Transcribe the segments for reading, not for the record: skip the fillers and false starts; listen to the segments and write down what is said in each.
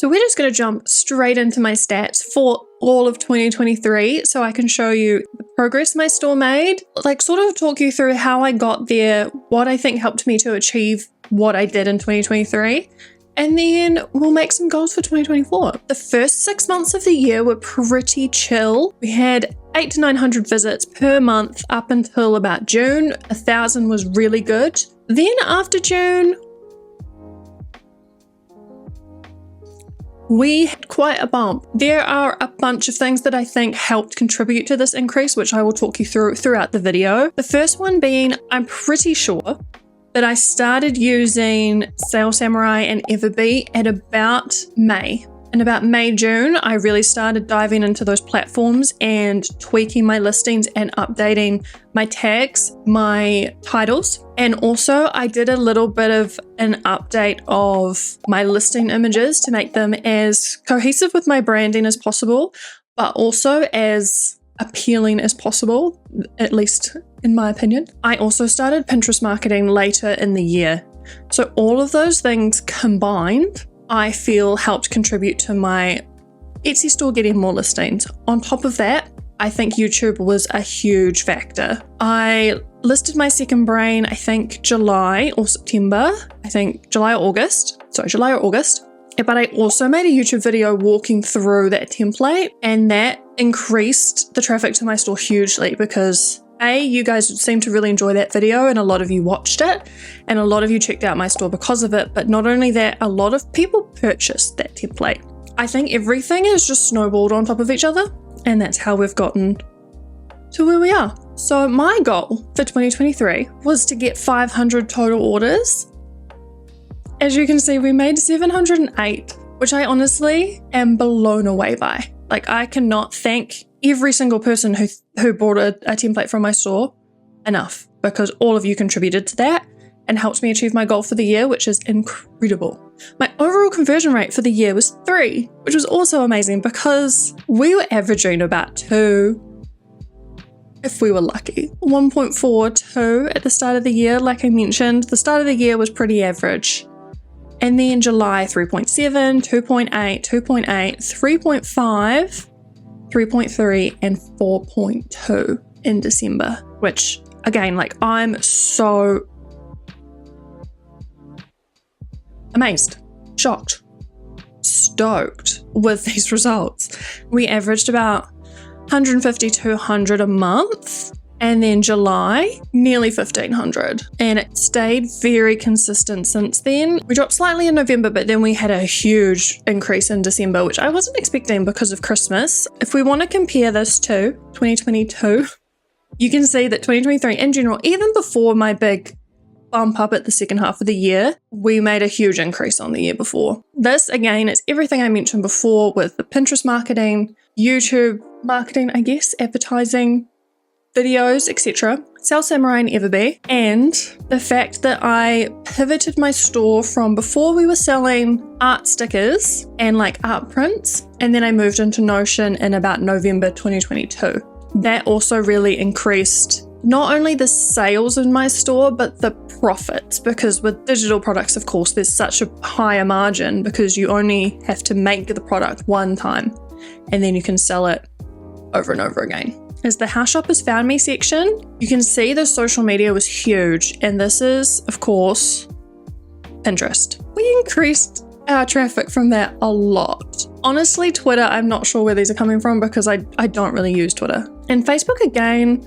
So we're just going to jump straight into my stats for all of 2023 so I can show you the progress my store made, like sort of talk you through how I got there, what I think helped me to achieve what I did in 2023, and then we'll make some goals for 2024. The first 6 months of the year were pretty chill. We had 800 to 900 visits per month up until about June. 1,000 was really good. Then after June, we had quite a bump. There are a bunch of things that I think helped contribute to this increase, which I will talk you through throughout the video. The first one being, I'm pretty sure that I started using Sales Samurai and Everbee at about May. In about May, June, I really started diving into those platforms and tweaking my listings and updating my tags, my titles. And also I did a little bit of an update of my listing images to make them as cohesive with my branding as possible, but also as appealing as possible, at least in my opinion. I also started Pinterest marketing later in the year. So all of those things combined, I feel helped contribute to my Etsy store getting more listings. On top of that, I think YouTube was a huge factor. I listed my second brain, I think July or August. But I also made a YouTube video walking through that template, and that increased the traffic to my store hugely because you guys seem to really enjoy that video and a lot of you watched it and a lot of you checked out my store because of it. But not only that, a lot of people purchased that template. I think everything has just snowballed on top of each other, and that's how we've gotten to where we are. So my goal for 2023 was to get 500 total orders. As you can see, we made 708, which I honestly am blown away by. Like, I cannot thank every single person who bought a template from my store enough, because all of you contributed to that and helped me achieve my goal for the year, which is incredible. My overall conversion rate for the year was 3, which was also amazing because we were averaging about 2, if we were lucky. 1.42 at the start of the year. Like I mentioned, the start of the year was pretty average. And then July, 3.7, 2.8, 2.8, 3.5, 3.3, and 4.2 in December, which again, like, I'm so amazed, shocked, stoked with these results. We averaged about 150 to 200 a month. And then July, nearly 1,500. And it stayed very consistent since then. We dropped slightly in November, but then we had a huge increase in December, which I wasn't expecting because of Christmas. If we want to compare this to 2022, you can see that 2023 in general, even before my big bump up at the second half of the year, we made a huge increase on the year before. This, again, is everything I mentioned before with the Pinterest marketing, YouTube marketing, I guess, advertising, videos, etc. Sales Samurai and Everbee, and the fact that I pivoted my store from before we were selling art stickers and like art prints, and then I moved into Notion in about November 2022. That also really increased not only the sales in my store, but the profits, because with digital products, of course, there's such a higher margin because you only have to make the product one time and then you can sell it over and over again. As the How Shoppers Found Me section, you can see the social media was huge, and this is, of course, Pinterest. We increased our traffic from that a lot. Honestly, Twitter, I'm not sure where these are coming from because I don't really use Twitter. And Facebook, again,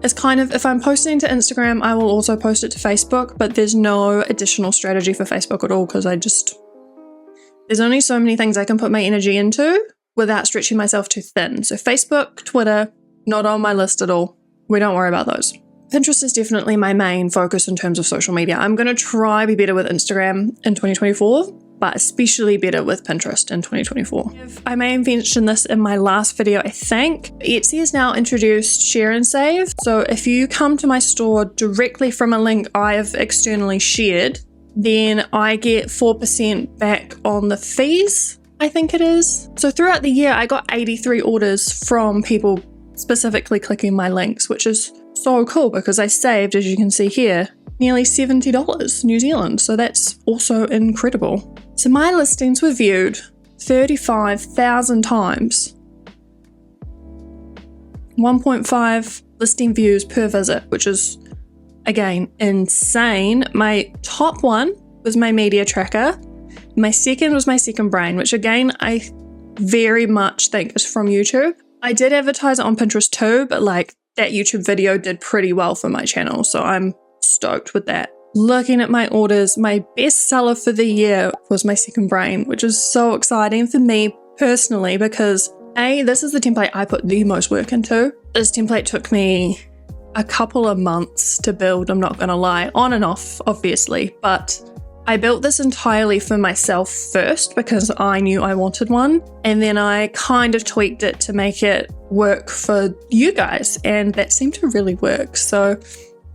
is kind of, if I'm posting to Instagram, I will also post it to Facebook, but there's no additional strategy for Facebook at all because there's only so many things I can put my energy into without stretching myself too thin. So Facebook, Twitter, not on my list at all. We don't worry about those. Pinterest is definitely my main focus in terms of social media. I'm going to try be better with Instagram in 2024, but especially better with Pinterest in 2024. I may have mentioned this in my last video, I think. Etsy has now introduced share and save. So if you come to my store directly from a link I have externally shared, then I get 4% back on the fees, I think it is. So throughout the year, I got 83 orders from people specifically clicking my links, which is so cool because I saved, as you can see here, nearly $70 New Zealand. So that's also incredible. So my listings were viewed 35,000 times. 1.5 listing views per visit, which is, again, insane. My top one was my media tracker. My second was my second brain, which again, I very much think is from YouTube. I did advertise it on Pinterest too, but like that YouTube video did pretty well for my channel, so I'm stoked with that. Looking at my orders, my best seller for the year was my second brain, which is so exciting for me personally because this is the template I put the most work into. This template took me a couple of months to build, I'm not gonna lie, on and off obviously, but I built this entirely for myself first because I knew I wanted one, and then I kind of tweaked it to make it work for you guys, and that seemed to really work. So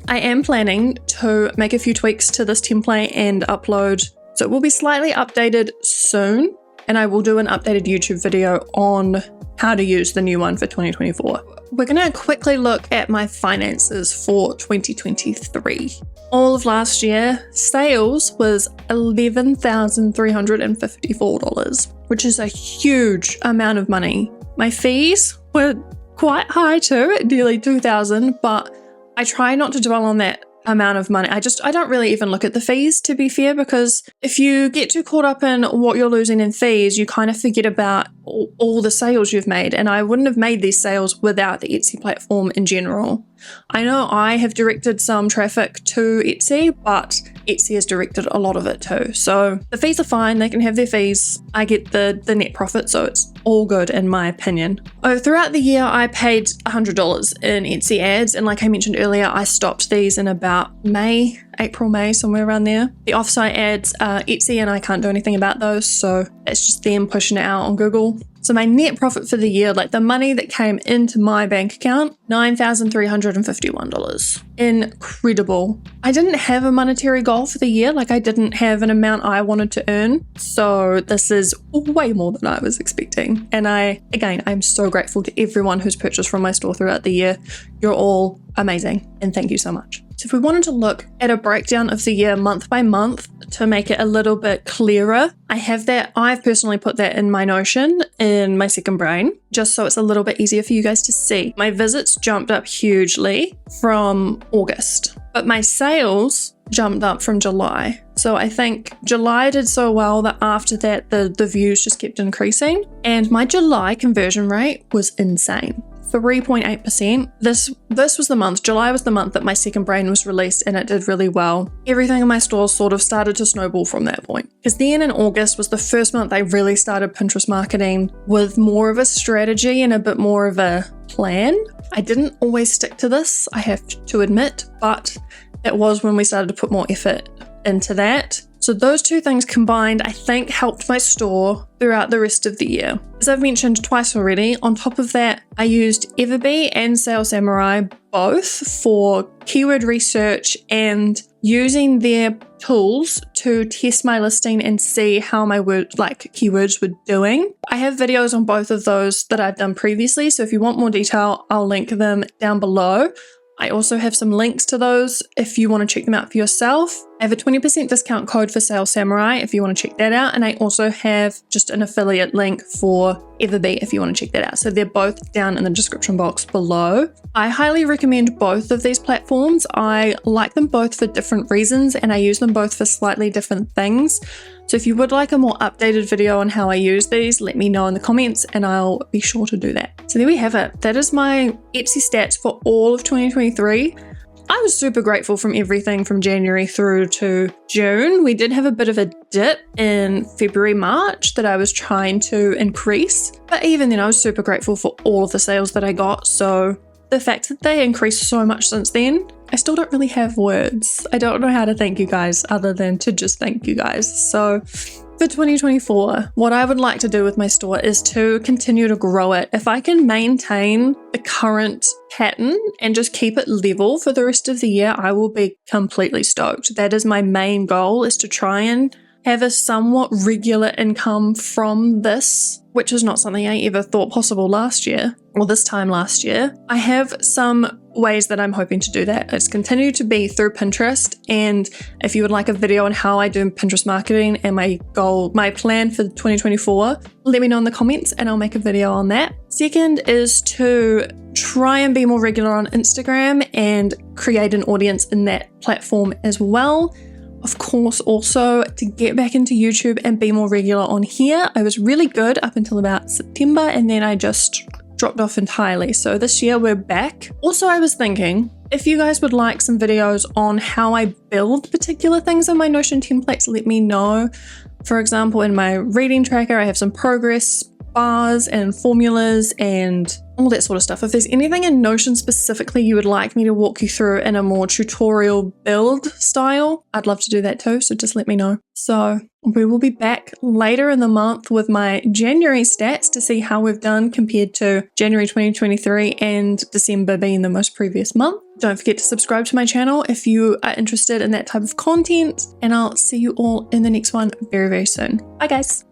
I am planning to make a few tweaks to this template and upload, so it will be slightly updated soon, and I will do an updated YouTube video on how to use the new one for 2024. We're going to quickly look at my finances for 2023. All of last year, sales was $11,354, which is a huge amount of money. My fees were quite high too, at nearly $2,000, but I try not to dwell on that amount of money. I don't really even look at the fees, to be fair, because if you get too caught up in what you're losing in fees, you kind of forget about all the sales you've made. And I wouldn't have made these sales without the Etsy platform in general. I know I have directed some traffic to Etsy, but Etsy has directed a lot of it too. So the fees are fine, they can have their fees. I get the net profit, so it's all good in my opinion. Throughout the year, I paid $100 in Etsy ads, and like I mentioned earlier, I stopped these in about April, May, somewhere around there. The offsite ads are Etsy and I can't do anything about those, so it's just them pushing it out on Google. So my net profit for the year, like the money that came into my bank account, $9,351. Incredible. I didn't have a monetary goal for the year, like I didn't have an amount I wanted to earn. So this is way more than I was expecting. And I'm so grateful to everyone who's purchased from my store throughout the year. You're all amazing and thank you so much. So if we wanted to look at a breakdown of the year month by month to make it a little bit clearer, I've personally put that in my Notion in my second brain, just so it's a little bit easier for you guys to see. My visits jumped up hugely from August, but my sales jumped up from July. So I think July did so well that after that, the views just kept increasing, and my July conversion rate was insane. 3.8%. This was the month, July was the month that my second brain was released, and it did really well. Everything in my store sort of started to snowball from that point. Because then in August was the first month I really started Pinterest marketing with more of a strategy and a bit more of a plan. I didn't always stick to this, I have to admit, but that was when we started to put more effort into that. So those two things combined, I think, helped my store throughout the rest of the year. As I've mentioned twice already, on top of that, I used Everbee and Sales Samurai both for keyword research and using their tools to test my listing and see how my keywords were doing. I have videos on both of those that I've done previously, so if you want more detail, I'll link them down below. I also have some links to those if you want to check them out for yourself. I have a 20% discount code for Sales Samurai if you want to check that out. And I also have just an affiliate link for Everbee if you want to check that out. So they're both down in the description box below. I highly recommend both of these platforms. I like them both for different reasons and I use them both for slightly different things. So if you would like a more updated video on how I use these, let me know in the comments and I'll be sure to do that. So there we have it. That is my Etsy stats for all of 2023. I was super grateful from everything from January through to June. We did have a bit of a dip in February, March that I was trying to increase. But even then, I was super grateful for all of the sales that I got. So the fact that they increased so much since then, I still don't really have words. I don't know how to thank you guys other than to just thank you guys. So for 2024, what I would like to do with my store is to continue to grow it. If I can maintain the current pattern and just keep it level for the rest of the year, I will be completely stoked. That is my main goal, is to try and have a somewhat regular income from this, which is not something I ever thought possible last year, or this time last year, I have some ways that I'm hoping to do that. It's continued to be through Pinterest, and if you would like a video on how I do Pinterest marketing and my plan for 2024, let me know in the comments and I'll make a video on that. Second is to try and be more regular on Instagram and create an audience in that platform as well. Of course, also to get back into YouTube and be more regular on here. I was really good up until about September, and then I just dropped off entirely. So this year we're back. Also, I was thinking, if you guys would like some videos on how I build particular things in my Notion templates, let me know. For example, in my reading tracker, I have some progress bars and formulas and all that sort of stuff. If there's anything in Notion specifically you would like me to walk you through in a more tutorial build style, I'd love to do that too, so just let me know. So we will be back later in the month with my January stats to see how we've done compared to January 2023 and December being the most previous month. Don't forget to subscribe to my channel if you are interested in that type of content, and I'll see you all in the next one very, very soon. Bye guys.